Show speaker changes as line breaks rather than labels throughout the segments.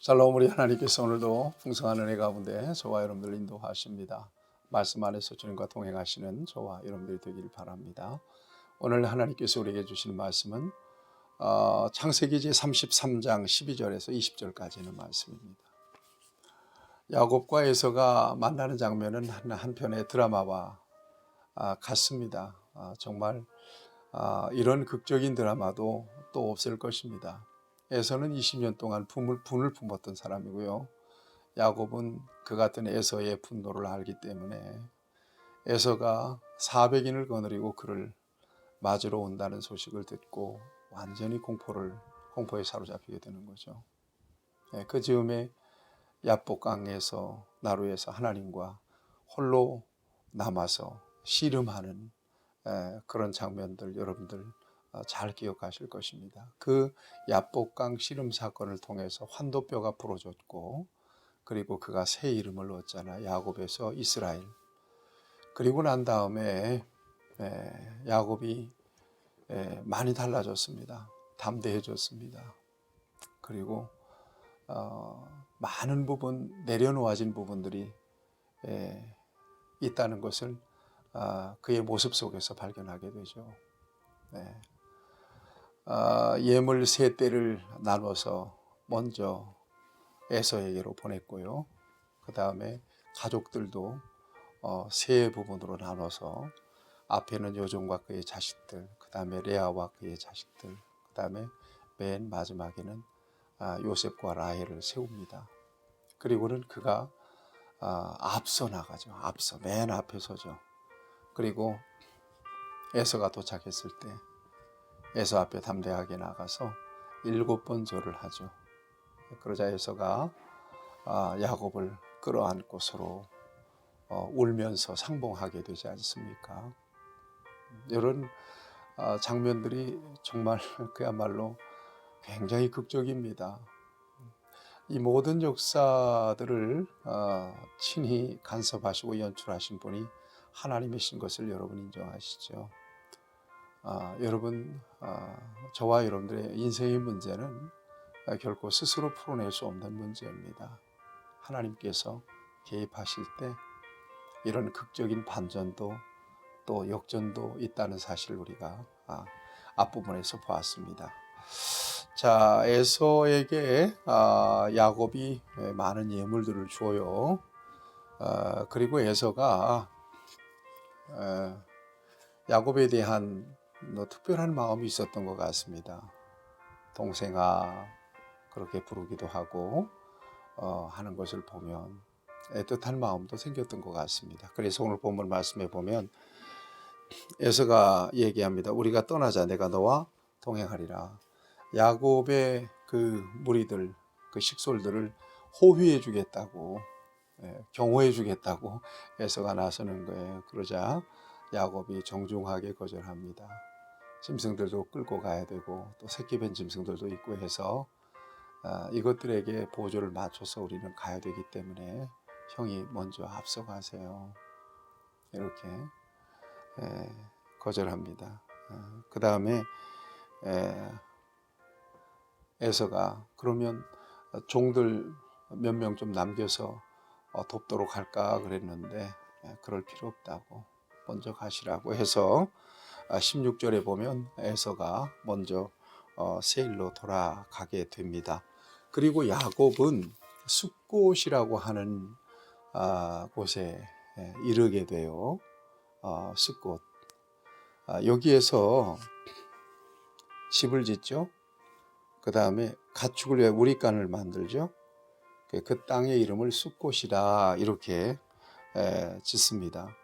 샬롬. 우리 하나님께서 오늘도 풍성한 은혜 가운데 저와 여러분들 인도하십니다. 말씀 안에서 주님과 동행하시는 저와 여러분들이 되길 바랍니다. 오늘 하나님께서 우리에게 주시는 말씀은 창세기 제33장 12절에서 20절까지 있는 말씀입니다. 야곱과 에서가 만나는 장면은 한편의 드라마와 같습니다. 정말 이런 극적인 드라마도 또 없을 것입니다. 에서는 20년 동안 분을 품었던 사람이고요. 야곱은 그 같은 에서의 분노를 알기 때문에 에서가 400인을 거느리고 그를 맞으러 온다는 소식을 듣고 완전히 공포에 사로잡히게 되는 거죠. 그 즈음에 야복강에서 나루에서 하나님과 홀로 남아서 씨름하는 그런 장면들 여러분들 잘 기억하실 것입니다. 그 야복강 씨름 사건을 통해서 환도뼈가 부러졌고, 그리고 그가 새 이름을 얻잖아. 야곱에서 이스라엘. 그리고 난 다음에 야곱이 많이 달라졌습니다. 담대해졌습니다. 그리고 많은 부분, 내려놓아진 부분들이 있다는 것을 그의 모습 속에서 발견하게 되죠. 예물 세 떼를 나눠서 먼저 에서에게로 보냈고요. 그 다음에 가족들도 세 부분으로 나눠서 앞에는 요즘과 그의 자식들, 그 다음에 레아와 그의 자식들, 그 다음에 맨 마지막에는 요셉과 라헬을 세웁니다. 그리고는 그가 앞서 나가죠. 맨 앞에 서죠. 그리고 에서가 도착했을 때 에서 앞에 담대하게 나가서 7번 절을 하죠. 그러자 에서가 야곱을 끌어안고 서로 울면서 상봉하게 되지 않습니까? 이런 장면들이 정말 그야말로 굉장히 극적입니다. 이 모든 역사들을 친히 간섭하시고 연출하신 분이 하나님이신 것을 여러분 인정하시죠? 여러분, 저와 여러분들의 인생의 문제는 결코 스스로 풀어낼 수 없는 문제입니다. 하나님께서 개입하실 때 이런 극적인 반전도 또 역전도 있다는 사실을 우리가 앞부분에서 보았습니다. 자, 에서에게 야곱이 많은 예물들을 주어요. 그리고 에서가 야곱에 대한 특별한 마음이 있었던 것 같습니다. 동생아 그렇게 부르기도 하고 하는 것을 보면 애틋한 마음도 생겼던 것 같습니다. 그래서 오늘 본문 말씀에 보면 에서가 얘기합니다. 우리가 떠나자. 내가 너와 동행하리라. 야곱의 그 무리들, 그 식솔들을 호위해 주겠다고, 경호해 주겠다고 에서가 나서는 거예요. 그러자 야곱이 정중하게 거절합니다. 짐승들도 끌고 가야 되고 또 새끼 뵌 짐승들도 있고 해서 이것들에게 보조를 맞춰서 우리는 가야 되기 때문에 형이 먼저 앞서가세요. 이렇게 거절합니다. 그 다음에 에서가 그러면 종들 몇 명 좀 남겨서 돕도록 할까 그랬는데 그럴 필요 없다고 먼저 가시라고 해서 16절에 보면 에서가 먼저 세일로 돌아가게 됩니다. 그리고 야곱은 숫곳이라고 하는 곳에 이르게 돼요. 숫곳. 여기에서 집을 짓죠. 그 다음에 가축을 위해 우리간을 만들죠. 그 땅의 이름을 숫곳이라 이렇게 짓습니다.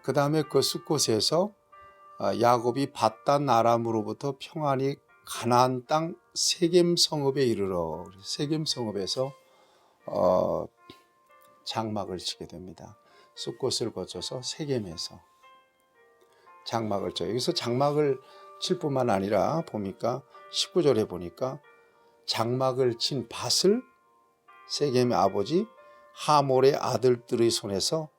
그 다음에 그 숫곳에서 야곱이 밧단 아람으로부터 평안히 가나안 땅 세겜 성읍에 이르러 세겜 성읍에서 장막을 치게 됩니다. 숫곳을 거쳐서 세겜에서 장막을 쳐요. 여기서 장막을 칠 뿐만 아니라 보니까 19절에 보니까 장막을 친 밭을 세겜의 아버지 하몰의 아들들의 손에서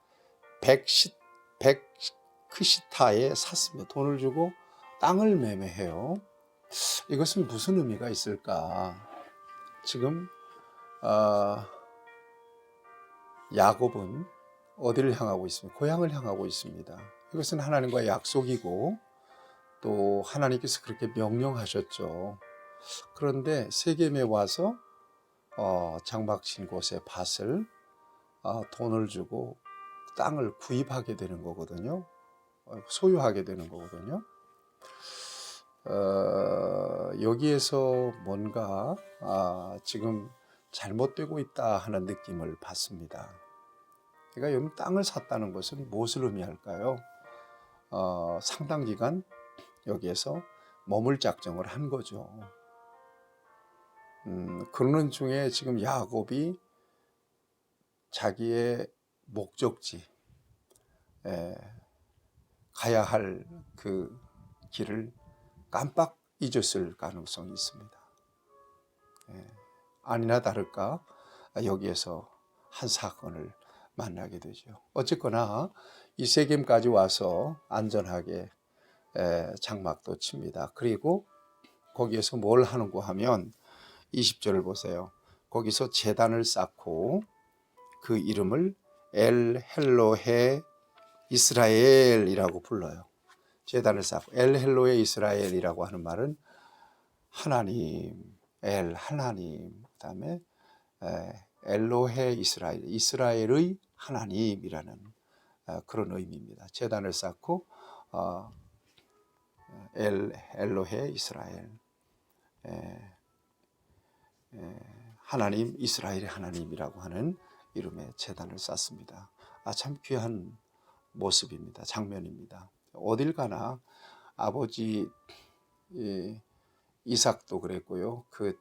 백크시타에 샀습니다. 돈을 주고 땅을 매매해요. 이것은 무슨 의미가 있을까? 지금 아, 야곱은 어디를 향하고 있습니까? 고향을 향하고 있습니다. 이것은 하나님과의 약속이고 또 하나님께서 그렇게 명령하셨죠. 그런데 세겜에 와서 장막 친 곳에 밭을 돈을 주고 땅을 구입하게 되는 거거든요. 소유하게 되는 거거든요. 여기에서 뭔가 지금 잘못되고 있다 하는 느낌을 받습니다. 그러니까 여러분 땅을 샀다는 것은 무엇을 의미할까요? 상당 기간 여기에서 머물 작정을 한 거죠. 그러는 중에 지금 야곱이 자기의 목적지, 가야 할 그 길을 깜빡 잊었을 가능성이 있습니다. 아니나 다를까 여기에서 한 사건을 만나게 되죠. 어쨌거나 이 세겜까지 와서 안전하게 장막도 칩니다. 그리고 거기에서 뭘 하는고 하면 20절을 보세요. 거기서 제단을 쌓고 그 이름을 엘 헬로헤 이스라엘이라고 불러요. 제단을 쌓고 엘 헬로헤 이스라엘이라고 하는 말은 하나님, 엘 하나님, 그다음에 엘로헤 이스라엘, 이스라엘의 하나님이라는 그런 의미입니다. 제단을 쌓고 엘로헤 이스라엘, 하나님 이스라엘의 하나님이라고 하는 이름의 제단을 쌓습니다. 참 귀한 모습입니다. 장면입니다. 어딜 가나 아버지 이삭도 그랬고요. 그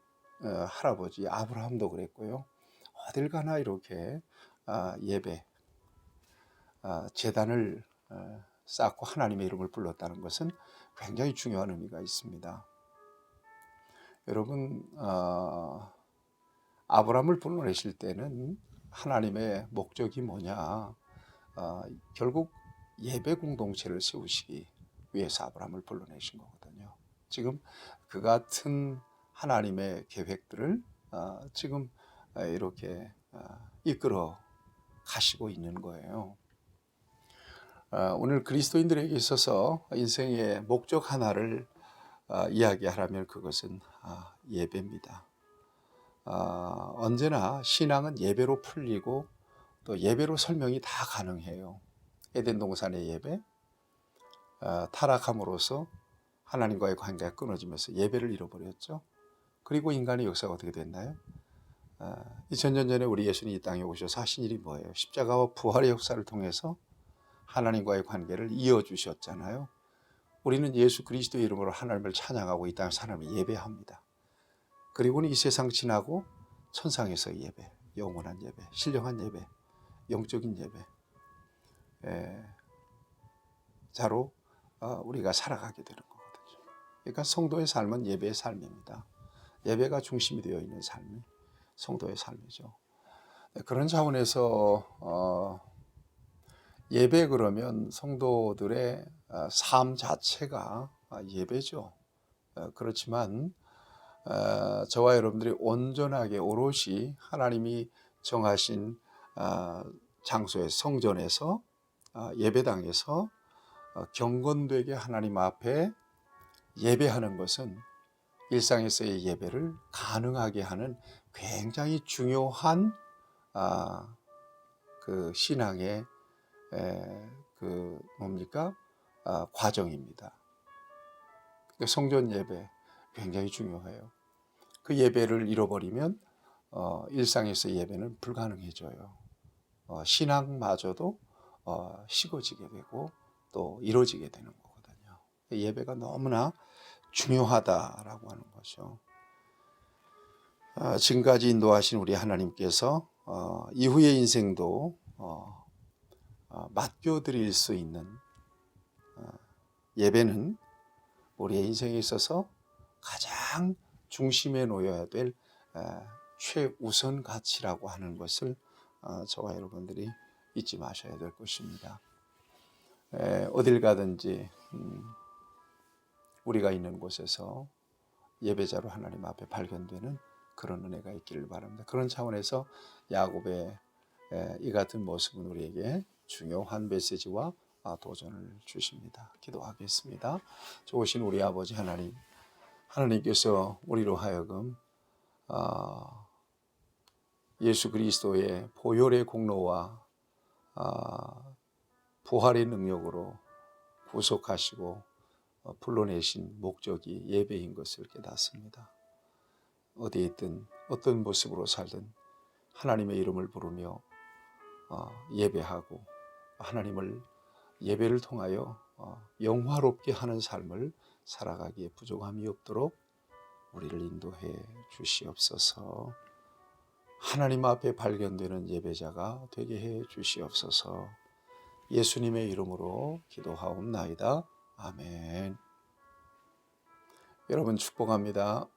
할아버지 아브라함도 그랬고요. 어딜 가나 이렇게 예배, 제단을 쌓고 하나님의 이름을 불렀다는 것은 굉장히 중요한 의미가 있습니다. 여러분, 아브라함을 불러내실 때는 하나님의 목적이 뭐냐? 결국 예배 공동체를 세우시기 위해서 아브라함을 불러내신 거거든요. 지금 그 같은 하나님의 계획들을 지금 이렇게 이끌어 가시고 있는 거예요. 오늘 그리스도인들에게 있어서 인생의 목적 하나를 이야기하라면 그것은 예배입니다. 언제나 신앙은 예배로 풀리고 또 예배로 설명이 다 가능해요. 에덴 동산의 예배, 타락함으로써 하나님과의 관계가 끊어지면서 예배를 잃어버렸죠. 그리고 인간의 역사가 어떻게 됐나요? 2000년 전에 우리 예수님이 이 땅에 오셔서 하신 일이 뭐예요? 십자가와 부활의 역사를 통해서 하나님과의 관계를 이어주셨잖아요. 우리는 예수 그리스도의 이름으로 하나님을 찬양하고 이 땅에 사람이 예배합니다. 그리고는 이 세상 지나고 천상에서의 예배, 영원한 예배, 신령한 예배, 영적인 예배 자로 우리가 살아가게 되는 거거든요. 그러니까 성도의 삶은 예배의 삶입니다. 예배가 중심이 되어 있는 삶이 성도의 삶이죠. 그런 차원에서 예배 그러면 성도들의 삶 자체가 예배죠. 그렇지만 저와 여러분들이 온전하게 오롯이 하나님이 정하신 장소의 성전에서 예배당에서 경건되게 하나님 앞에 예배하는 것은 일상에서의 예배를 가능하게 하는 굉장히 중요한 그 신앙의 그 뭡니까? 과정입니다. 성전 예배 굉장히 중요해요. 그 예배를 잃어버리면 일상에서 예배는 불가능해져요. 신앙마저도 식어지게 되고 또 이루어지게 되는 거거든요. 예배가 너무나 중요하다라고 하는 거죠. 지금까지 인도하신 우리 하나님께서 이후의 인생도 맡겨드릴 수 있는 예배는 우리의 인생에 있어서 가장 중심에 놓여야 될 최우선 가치라고 하는 것을 저와 여러분들이 잊지 마셔야 될 것입니다. 어딜 가든지 우리가 있는 곳에서 예배자로 하나님 앞에 발견되는 그런 은혜가 있기를 바랍니다. 그런 차원에서 야곱의 이 같은 모습은 우리에게 중요한 메시지와 도전을 주십니다. 기도하겠습니다. 좋으신 우리 아버지 하나님, 하나님께서 우리로 하여금 예수 그리스도의 보혈의 공로와 부활의 능력으로 구속하시고 불러내신 목적이 예배인 것을 깨닫습니다. 어디에 있든 어떤 모습으로 살든 하나님의 이름을 부르며 예배하고 하나님을 예배를 통하여 영화롭게 하는 삶을 살아가기에 부족함이 없도록 우리를 인도해 주시옵소서. 하나님 앞에 발견되는 예배자가 되게 해 주시옵소서. 예수님의 이름으로 기도하옵나이다. 아멘. 여러분 축복합니다.